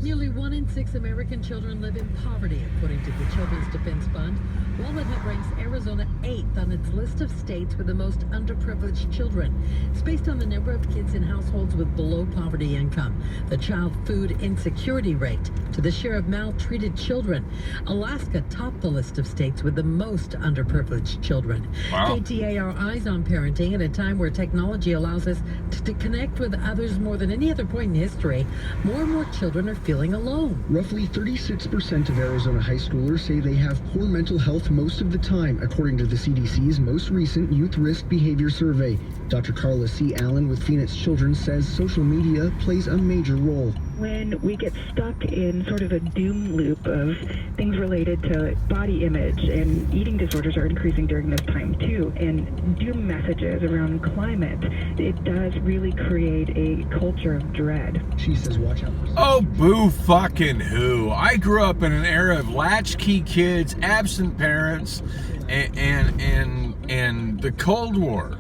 Nearly 1 in 6 American children live in poverty, according to the Children's Defense Fund. WorkWhile ranks Arizona 8th on its list of states with the most underprivileged children. It's based on the number of kids in households with below poverty income, the child food insecurity rate, to the share of maltreated children. Alaska topped the list of states with the most underprivileged children. Wow. KTAR eyes on parenting at a time where technology allows us to connect with others more than any other point in history. More and more children are feeling alone. Roughly 36% of Arizona high schoolers say they have poor mental health most of the time, according to the CDC's most recent Youth Risk Behavior Survey. Dr. Carla C. Allen with Phoenix Children says social media plays a major role. When we get stuck in sort of a doom loop of things related to body image, and eating disorders are increasing during this time too, and doom messages around climate, it does really create a culture of dread. She says watch out. Oh, boo fucking who. I grew up in an era of latchkey kids, absent parents, and the Cold War.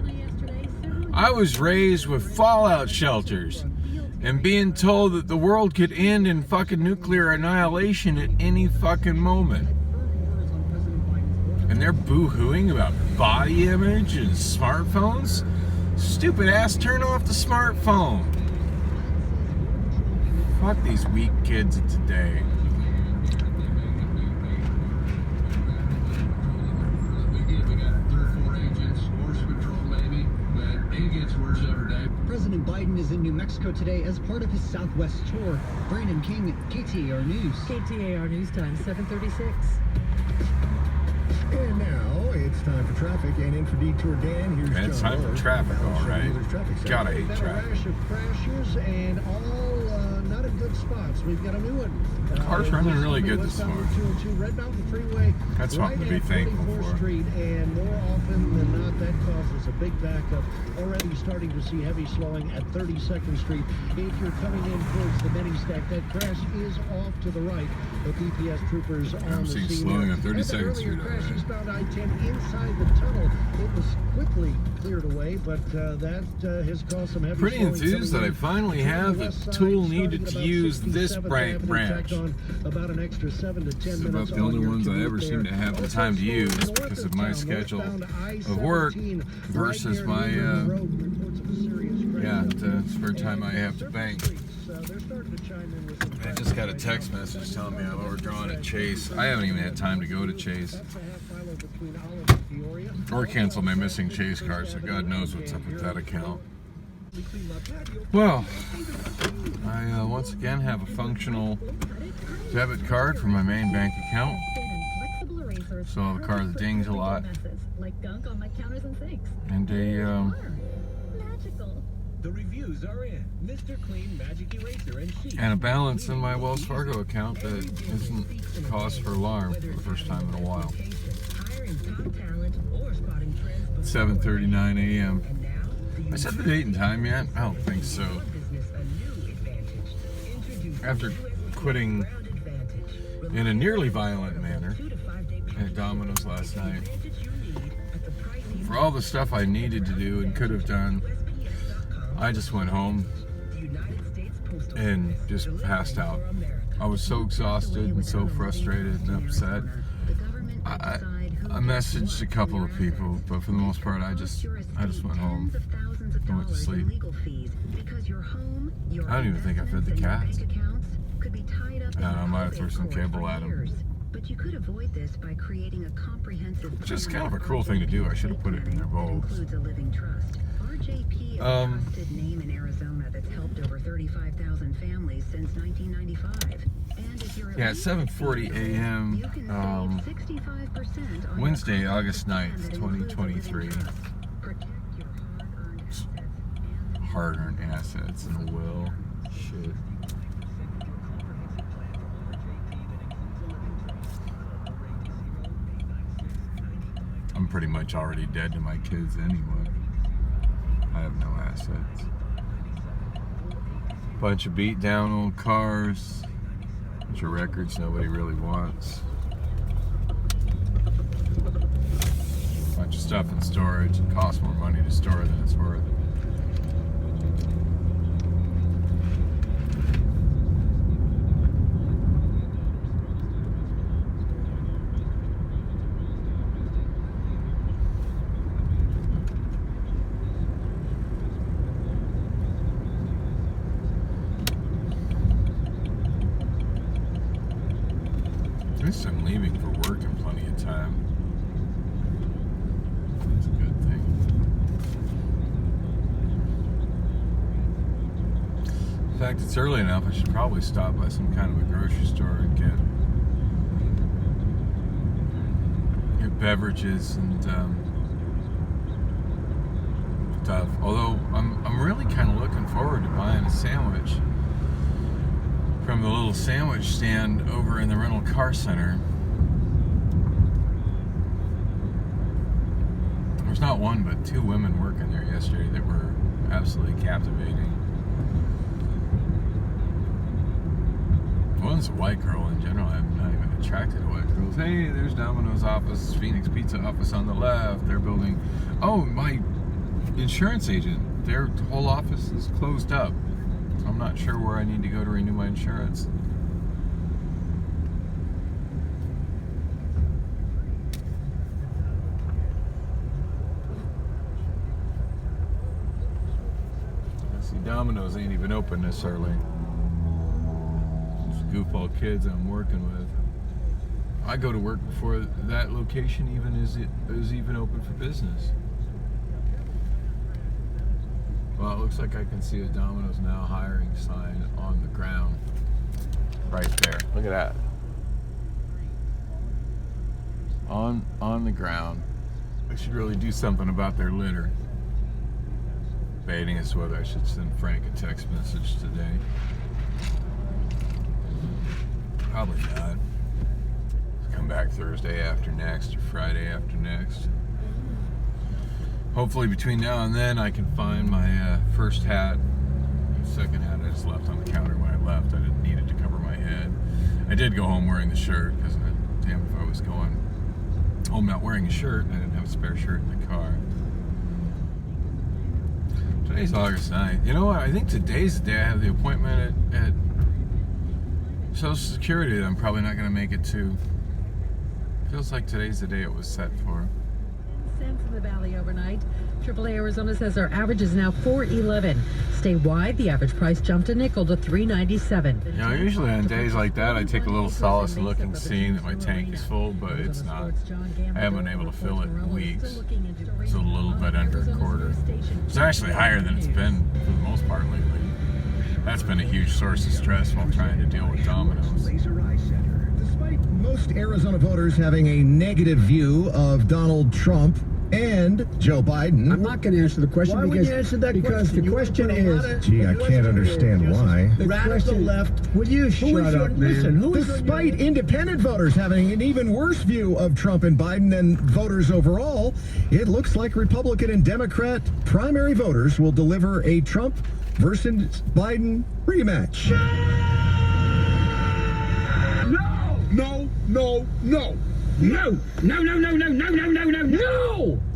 I was raised with fallout shelters and being told that the world could end in fucking nuclear annihilation at any fucking moment. And they're boo-hooing about body image and smartphones? Stupid ass, turn off the smartphone. Fuck these weak kids of today. President Biden is in New Mexico today as part of his Southwest tour. Brandon King, KTAR News. KTAR News Time, 7:36. And now it's time for traffic, and in for Detour Dan, here's It's John time for Miller. traffic, all right. Gotta hate We've got traffic. a rash of crashes and all not in good spots. We've got a new one. Car's running really good this westbound morning. 202 Red Mountain Freeway. That's something to be right at thankful 24th for. Street, and more often than not, that causes a big backup. Already starting to see heavy slowing at 32nd Street. If you're coming in towards the mini stack, that crash is off to the right. The DPS troopers on I'm the seeing scene. slowing on And that 32nd earlier Street crash already. eastbound I-10 inside the tunnel. It was quickly cleared away, but that has caused some heavy Pretty slowing enthused coming that I in finally between have the west side, tool starting needed at to about use this 67th branch. Avenue, tacked on about an extra 7 to 10 This is minutes about the only on your ones I commute ever seem there. to have the Also time to slowing use north because of of my town, schedule westbound of work I-17, versus right my near New River Road, reports of a serious crash. the spare time I have to bank. They're starting to chime in with some I just got a text message telling me I'm overdrawn at Chase. I haven't even had time to go to Chase That's a half mile between Olive and Peoria. or cancel my missing Chase card, so God knows what's up with that account. Well, I once again have a functional debit card for my main bank account, so the card dings a lot, and The reviews are in. Mr. Clean Magic Eraser and Sheet. a balance in my Wells Fargo account that isn't cause for alarm for the first time in a while. 7:39 a.m. I set the date and time yet? I don't think so. After quitting in a nearly violent manner at Domino's last night, for all the stuff I needed to do and could have done, I just went home and just passed out. I was so exhausted and so frustrated and upset. I messaged a couple of people, but for the most part, I just went home and went to sleep. I don't even think I fed the cats. I might have threw some cable at them. But you could avoid this by creating a comprehensive Which is kind of a cruel thing to do. I should have put it in their bowls. includes a living trust. RJP is a trusted name in Arizona that's helped over 35,000 families since 1995. And if you're Yeah, at 7:40 a.m. you can save 65% on Wednesday, your August 9th, and it includes a living 2023. trust. Protect your hard-earned assets. Hard-earned assets and a will. Shit. I'm pretty much already dead to my kids anyway. I have no assets. Bunch of beat down old cars. Bunch of records nobody really wants. Bunch of stuff in storage. It costs more money to store than it's worth. At least I'm leaving for work in plenty of time. That's a good thing. In fact, it's early enough, I should probably stop by some kind of a grocery store and get beverages and stuff. Although I'm really kind of looking forward to buying a sandwich from the little sandwich stand over in the rental car center. There's not one but two women working there yesterday that were absolutely captivating. One's a white girl in general. I'm not even attracted to white girls. Hey, there's Domino's office, Phoenix Pizza office on the left. They're building. Oh, my insurance agent. Their whole office is closed up. So I'm not sure where I need to go to renew my insurance. See, Domino's ain't even open this early. Goofball kids I'm working with. I go to work before that location even is even open for business. Well, it looks like I can see a Domino's Now hiring sign on the ground right there. Look at that. On the ground. They should really do something about their litter. Debating as to whether I should send Frank a text message today. Probably not. Come back Thursday after next or Friday after next. Hopefully between now and then I can find my first hat. The second hat I just left on the counter when I left. I didn't need it to cover my head. I did go home wearing the shirt because damn if I was going home not wearing a shirt, I didn't have a spare shirt in the car. Today's August 9th. You know what? I think today's the day I have the appointment at Social Security that I'm probably not going to make it to. Feels like today's the day it was set for. Cents in the valley overnight. AAA Arizona says our average is now $4.11. Statewide, the average price jumped a nickel to $3.97. You know, usually on days like that, I take a little solace in looking, seeing that my tank is full, but it's not. I haven't been able to fill it in weeks. It's a little bit under a quarter. It's actually higher than it's been for the most part lately. That's been a huge source of stress while trying to deal with Domino's. Despite most Arizona voters having a negative view of Donald Trump and Joe Biden. I'm not going to answer the question because the question is. Gee, I can't understand why. The radical left. Will you shut up, man? Despite independent voters having an even worse view of Trump and Biden than voters overall, it looks like Republican and Democrat primary voters will deliver a Trump versus Biden rematch. No!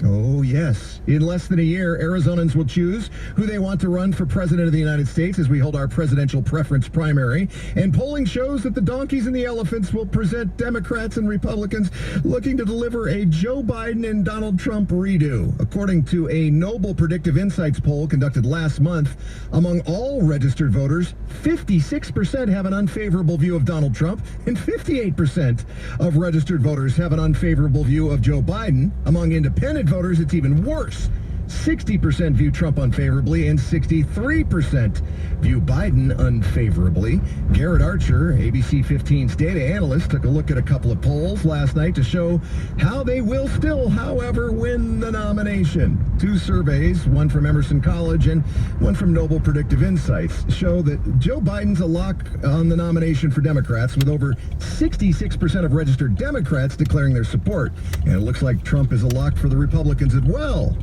Oh, yes. In less than a year, Arizonans will choose who they want to run for president of the United States as we hold our presidential preference primary. And polling shows that the donkeys and the elephants will present Democrats and Republicans looking to deliver a Joe Biden and Donald Trump redo. According to a Noble Predictive Insights poll conducted last month, among all registered voters, 56% have an unfavorable view of Donald Trump, and 58% of registered voters have an unfavorable view of Joe Biden. Among independent voters, it's even worse. 60% view Trump unfavorably and 63% view Biden unfavorably. Garrett Archer, ABC 15's data analyst, took a look at a couple of polls last night to show how they will still, however, win the nomination. Two surveys, one from Emerson College and one from Noble Predictive Insights, show that Joe Biden's a lock on the nomination for Democrats, with over 66% of registered Democrats declaring their support. And it looks like Trump is a lock for the Republicans as well.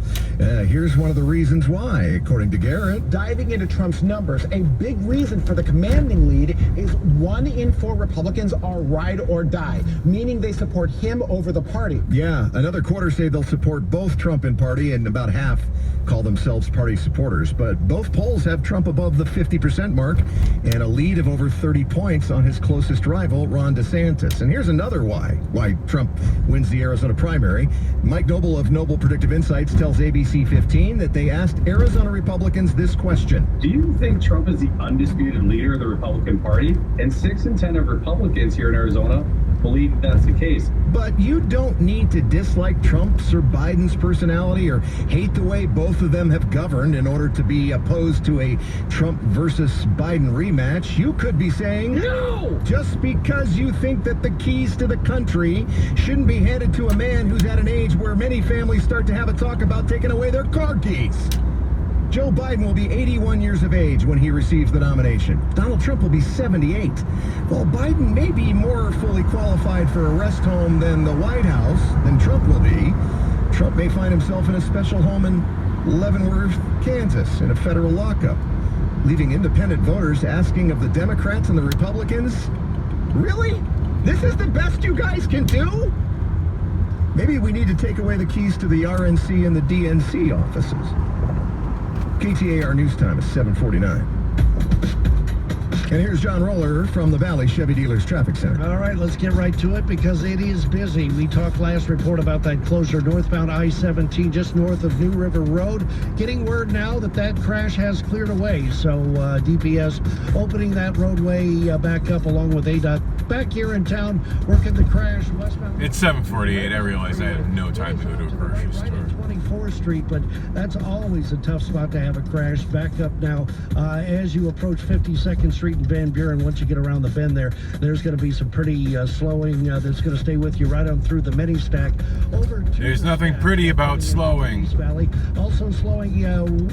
Here's one of the reasons why, according to Garrett. Diving into Trump's numbers, a big reason for the commanding lead is 1 in 4 Republicans are ride or die, meaning they support him over the party. Yeah, another quarter say they'll support both Trump and party, and about half call themselves party supporters. But both polls have Trump above the 50% mark and a lead of over 30 points on his closest rival, Ron DeSantis. And here's another why Trump wins the Arizona primary. Mike Noble of Noble Predictive Insights tells ABC 15 that they asked Arizona Republicans this question. Do you think Trump is the undisputed leader of the Republican Party? And 6 in 10 of Republicans here in Arizona believe that's the case. But you don't need to dislike Trump's or Biden's personality or hate the way both of them have governed in order to be opposed to a Trump versus Biden rematch. You could be saying, no! Just because you think that the keys to the country shouldn't be handed to a man who's at an age where many families start to have a talk about taking away their car keys. Joe Biden will be 81 years of age when he receives the nomination. Donald Trump will be 78. While Biden may be more fully qualified for a rest home than the White House than Trump will be, Trump may find himself in a special home in Leavenworth, Kansas, in a federal lockup, leaving independent voters asking of the Democrats and the Republicans, really? This is the best you guys can do? Maybe we need to take away the keys to the RNC and the DNC offices. KTAR News Time is 7:49. And here's John Roller from the Valley Chevy Dealers Traffic Center. All right, let's get right to it because it is busy. We talked last report about that closure northbound I-17 just north of New River Road. Getting word now that that crash has cleared away. So DPS opening that roadway back up along with ADOT. Back here in town, working the crash westbound. It's 7:48. I realized I had no time to go to a grocery store. 24th Street, but that's always a tough spot to have a crash. Back up now as you approach 52nd Street in Van Buren. Once you get around the bend there's going to be some pretty slowing that's going to stay with you right on through the mini stack. There's nothing pretty about slowing. East Valley. Also slowing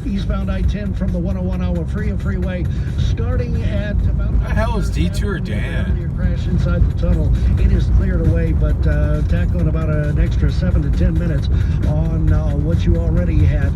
eastbound I-10 from the 101 hour freeway, starting at about... What the hell is Detour Dan? Crash inside the tunnel. It is cleared away, but tack on about an extra 7 to 10 minutes on what you already had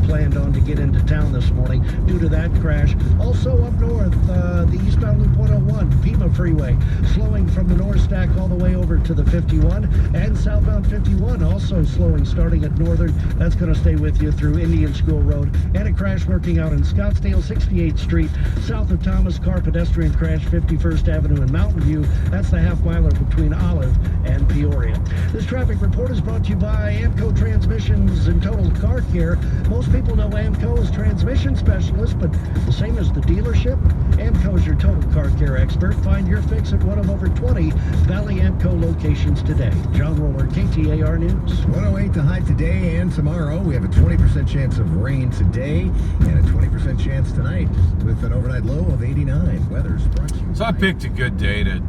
planned on to get into town this morning due to that crash. Also up north, the eastbound Loop 101, Pima Freeway, slowing from the north stack all the way over to the 51, and southbound 51 also slowing starting at Northern. That's going to stay with you through Indian School Road, and a crash working out in Scottsdale, 68th Street, south of Thomas. Car pedestrian crash, 51st Avenue and Mountain View. That's the half-miler between Olive and Peoria. This traffic report is brought to you by Amco Transmissions and Total Car Care. Most people know Amco as transmission specialist, but the same as the dealership, Amco is your total car care expert. Find your fix at one of over 20 Valley Amco locations today. John Roller, KTAR News. 108 the high today and tomorrow. We have a 20% chance of rain today and a 20% chance tonight with an overnight low of 89. Weather's brought to you. So I picked a good day to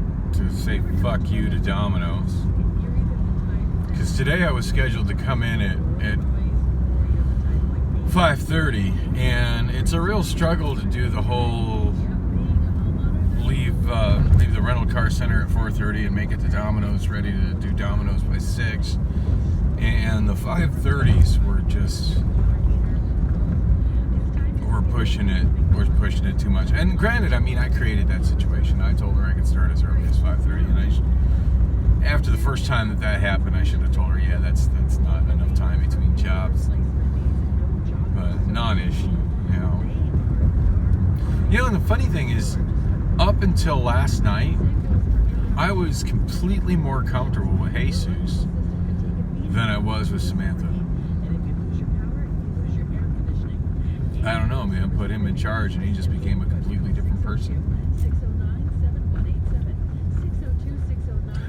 say fuck you to Domino's. Because today I was scheduled to come in at 5:30, and it's a real struggle to do the whole leave the rental car center at 4:30 and make it to Domino's, ready to do Domino's by 6. And the 5:30s were just pushing it too much. And granted, I mean, I created that situation. I told her I could start as early as 5:30, and after the first time that happened, I should have told her, yeah, that's not enough time between jobs. But non-issue, you know. And the funny thing is, up until last night, I was completely more comfortable with Jesus than I was with Samantha. I don't know, man. Put him in charge and he just became a completely different person.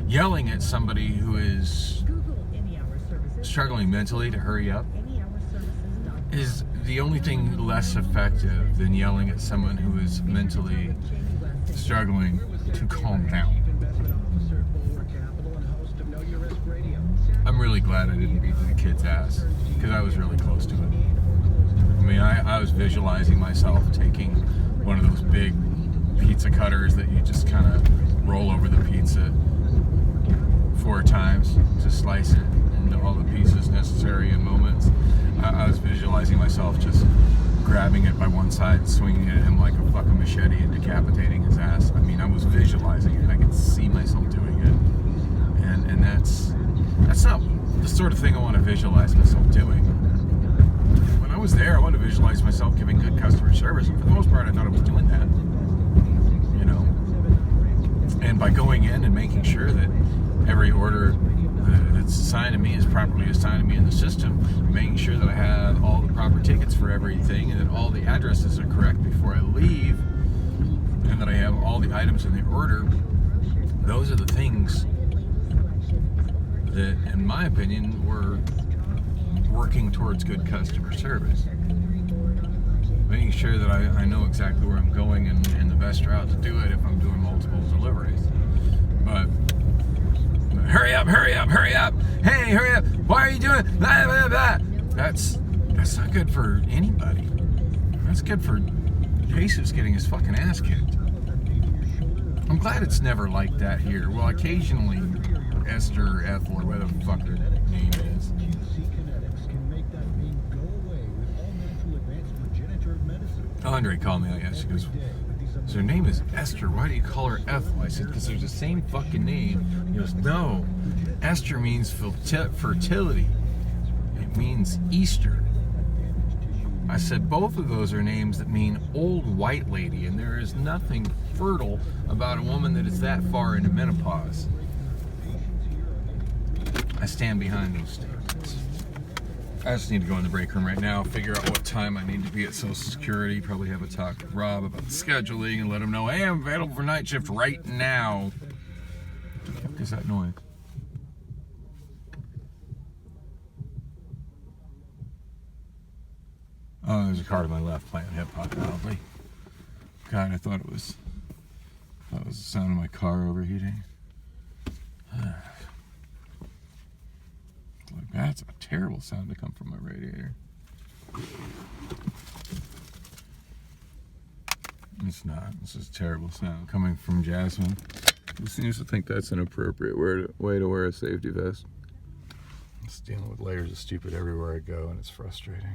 Yelling at somebody who is struggling mentally to hurry up is the only thing less effective than yelling at someone who is mentally struggling to calm down. I'm really glad I didn't beat the kid's ass because I was really close to it. I mean, I was visualizing myself taking one of those big pizza cutters that you just kind of roll over the pizza 4 times to slice it into all the pieces necessary in moments. I was visualizing myself just grabbing it by one side, swinging it at him like a fucking machete and decapitating his ass. I mean, I was visualizing it. I could see myself doing it. And that's not the sort of thing I want to visualize myself doing. When I was there, I wanted to visualize myself giving good customer service, and for the most part, I thought I was doing that. You know, and by going in and making sure that every order that's assigned to me is properly assigned to me in the system, making sure that I have all the proper tickets for everything, and that all the addresses are correct before I leave, and that I have all the items in the order. Those are the things that, in my opinion, were working towards good customer service. Making sure that I know exactly where I'm going and the best route to do it if I'm doing multiple deliveries. But hurry up, hurry up, hurry up! Hey, hurry up! Why are you doing blah, blah, blah? That's not good for anybody. That's good for Jesus getting his fucking ass kicked. I'm glad it's never like that here. Well, occasionally Esther, Ethel, or whatever the fuck her name is. Andre called me, I guess. She goes, so her name is Esther. Why do you call her Ethel? I said, because there's the same fucking name. He goes, no. Esther means fertility. It means Easter. I said, both of those are names that mean old white lady, and there is nothing fertile about a woman that is that far into menopause. I stand behind those statements. I just need to go in the break room right now, figure out what time I need to be at Social Security, probably have a talk with Rob about scheduling and let him know, hey, I'm available for night shift right now. What the fuck is that noise? Oh, there's a car to my left playing hip-hop probably. God, I thought it was the sound of my car overheating. Like, that's a terrible sound to come from my radiator. It's not. This is a terrible sound coming from Jasmine, who seems to think that's an appropriate way to wear a safety vest. I'm just dealing with layers of stupid everywhere I go, and it's frustrating.